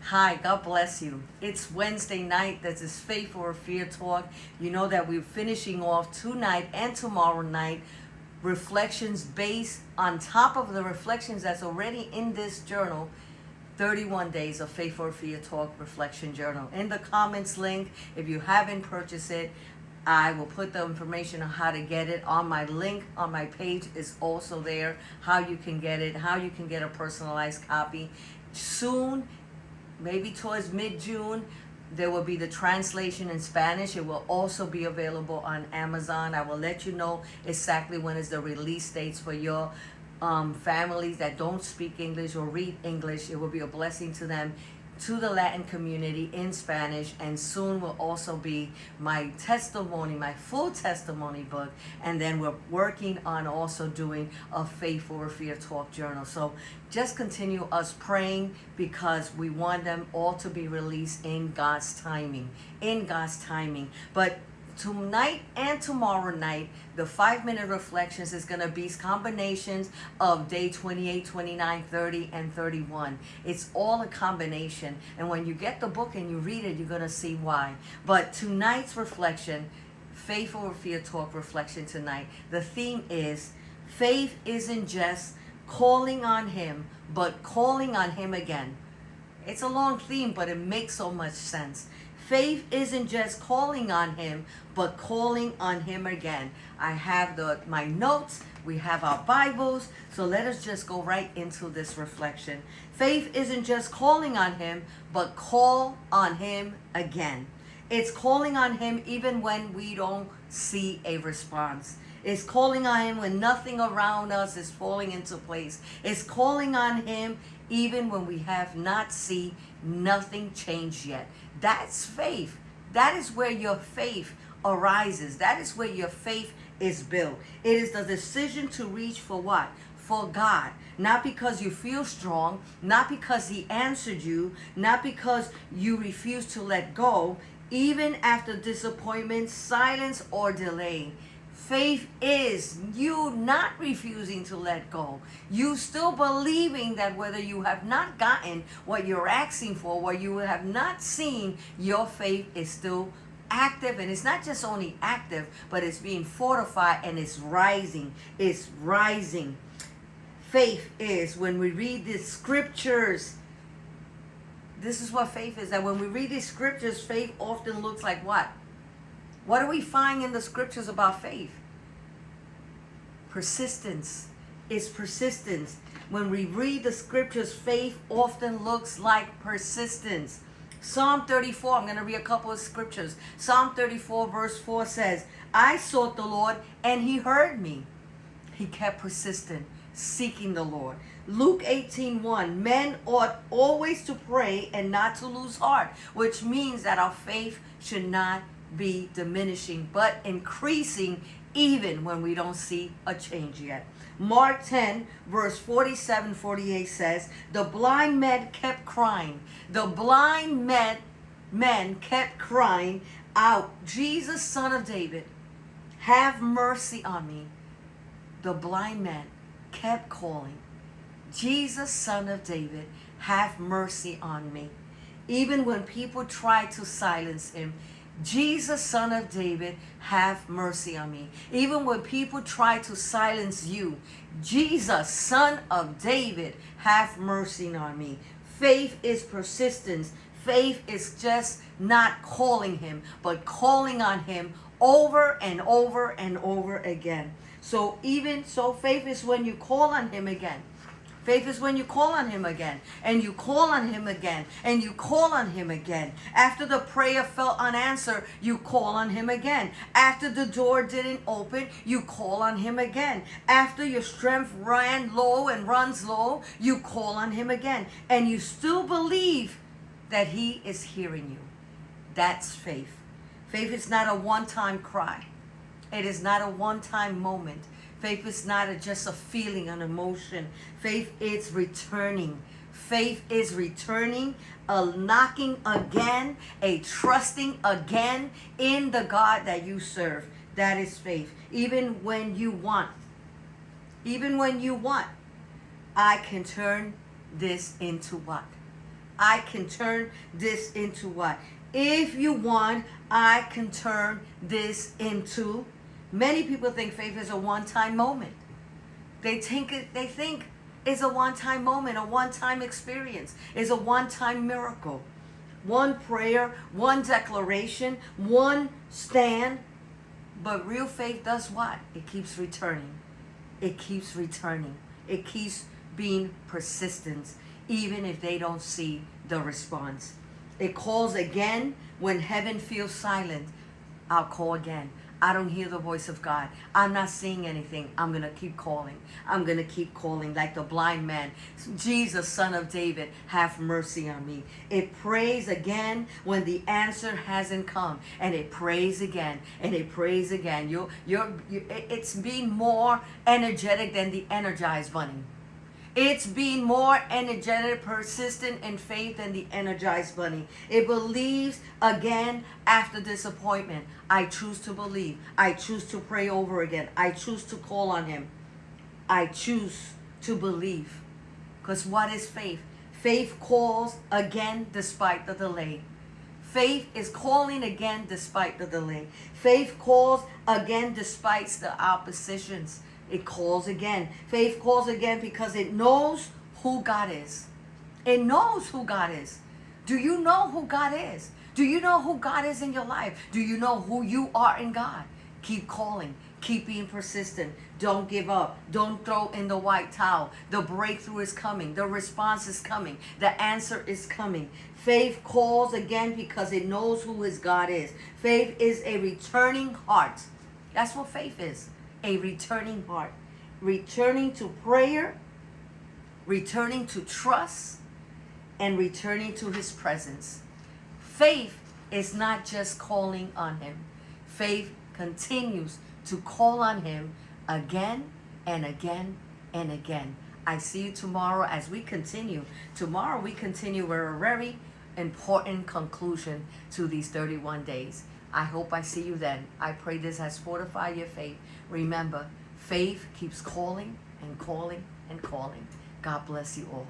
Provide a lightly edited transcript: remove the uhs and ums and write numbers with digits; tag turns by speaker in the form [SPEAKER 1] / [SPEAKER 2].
[SPEAKER 1] Hi, God bless you. It's Wednesday night. This is Faith or Fear Talk. You know that we're finishing off tonight and tomorrow night reflections based on top of the reflections that's already in this journal. 31 days of Faith or Fear Talk reflection journal. In the comments link, if you haven't purchased it, I will put the information on how to get it on my link on my page is also there. How you can get it, how you can get a personalized copy. Soon, maybe towards mid-June, there will be the translation in Spanish. It will also be available on Amazon. I will let you know exactly when is the release dates for your families that don't speak English or read English. It will be a blessing to them, to the Latin community in Spanish, and soon will also be my testimony, my full testimony book, and then we're working on also doing a Faith or Fear Talk journal. So just continue us praying because we want them all to be released in God's timing, But tonight and tomorrow night, the 5-minute reflections is going to be combinations of day 28, 29, 30, and 31. It's all a combination. And when you get the book and you read it, you're going to see why. But tonight's reflection, Faith or Fear Talk reflection tonight, the theme is faith isn't just calling on Him, but calling on Him again. It's a long theme, but it makes so much sense. Faith isn't just calling on Him, but calling on Him again. I have my notes. We have our Bibles. So let us just go right into this reflection. Faith isn't just calling on Him, but call on Him again. It's calling on Him even when we don't see a response. It's calling on Him when nothing around us is falling into place. It's calling on Him even when we have not seen nothing change yet. That's faith. That is where your faith arises. That is where your faith is built. It is the decision to reach for what? For God. Not because you feel strong, not because He answered you, not because you refuse to let go, even after disappointment, silence, or delay. Faith is you not refusing to let go. You still believing that whether you have not gotten what you're asking for, what you have not seen, your faith is still active. And it's not just only active, but it's being fortified and it's rising. It's rising. Faith is when we read the scriptures. This is what faith is. That when we read these scriptures, faith often looks like what? What do we find in the scriptures about faith? Persistence. It's persistence. When we read the scriptures, faith often looks like persistence. Psalm 34, I'm going to read a couple of scriptures. Psalm 34 verse 4 says, I sought the Lord and He heard me. He kept persistent, seeking the Lord. Luke 18:1, men ought always to pray and not to lose heart, which means that our faith should not be diminishing, but increasing even when we don't see a change yet. Mark 10, verse 47-48 says, the blind men kept crying. The blind men kept crying out, Jesus, Son of David, have mercy on me. The blind men kept calling, Jesus, Son of David, have mercy on me. Even when people tried to silence Him, Jesus, Son of David, have mercy on me. Even when people try to silence you, Jesus, Son of David, have mercy on me. Faith is persistence. Faith is just not calling Him, but calling on Him over and over and over again. So faith is when you call on Him again. Faith is when you call on Him again, and you call on Him again, and you call on Him again. After the prayer fell unanswered, you call on Him again. After the door didn't open, you call on Him again. After your strength ran low and runs low, you call on Him again. And you still believe that He is hearing you. That's faith. Faith is not a one-time cry. It is not a one-time moment. Faith is not just a feeling, an emotion. Faith is returning. Faith is returning, a knocking again, a trusting again in the God that you serve. That is faith. Even when you want, I can turn this into what? I can turn this into what? If you want, I can turn this into. Many people think faith is a one-time moment. They think it's a one-time moment, a one-time experience, is a one-time miracle. One prayer, one declaration, one stand. But real faith does what? It keeps returning. It keeps returning. It keeps being persistent, even if they don't see the response. It calls again when heaven feels silent. I'll call again. I don't hear the voice of God. I'm not seeing anything. I'm going to keep calling. I'm going to keep calling like the blind man. Jesus, Son of David, have mercy on me. It prays again when the answer hasn't come. And it prays again. And it prays again. It's being more energetic than the Energized Bunny. It's being more energetic, persistent in faith than the Energized Bunny. It believes again after disappointment. I choose to believe. I choose to pray over again. I choose to call on him. I choose to believe. Because what is faith? Faith calls again despite the delay. Faith is calling again despite the delay. Faith calls again despite the oppositions. It calls again. Faith calls again because it knows who God is. It knows who God is. Do you know who God is? Do you know who God is in your life? Do you know who you are in God? Keep calling. Keep being persistent. Don't give up. Don't throw in the white towel. The breakthrough is coming. The response is coming. The answer is coming. Faith calls again because it knows who his God is. Faith is a returning heart. That's what faith is. A returning heart. Returning to prayer. Returning to trust. And returning to his presence. Faith is not just calling on him. Faith continues to call on him again and again and again. I see you tomorrow as we continue. Tomorrow we continue with a very important conclusion to these 31 days. I hope I see you then. I pray this has fortified your faith. Remember, faith keeps calling and calling and calling. God bless you all.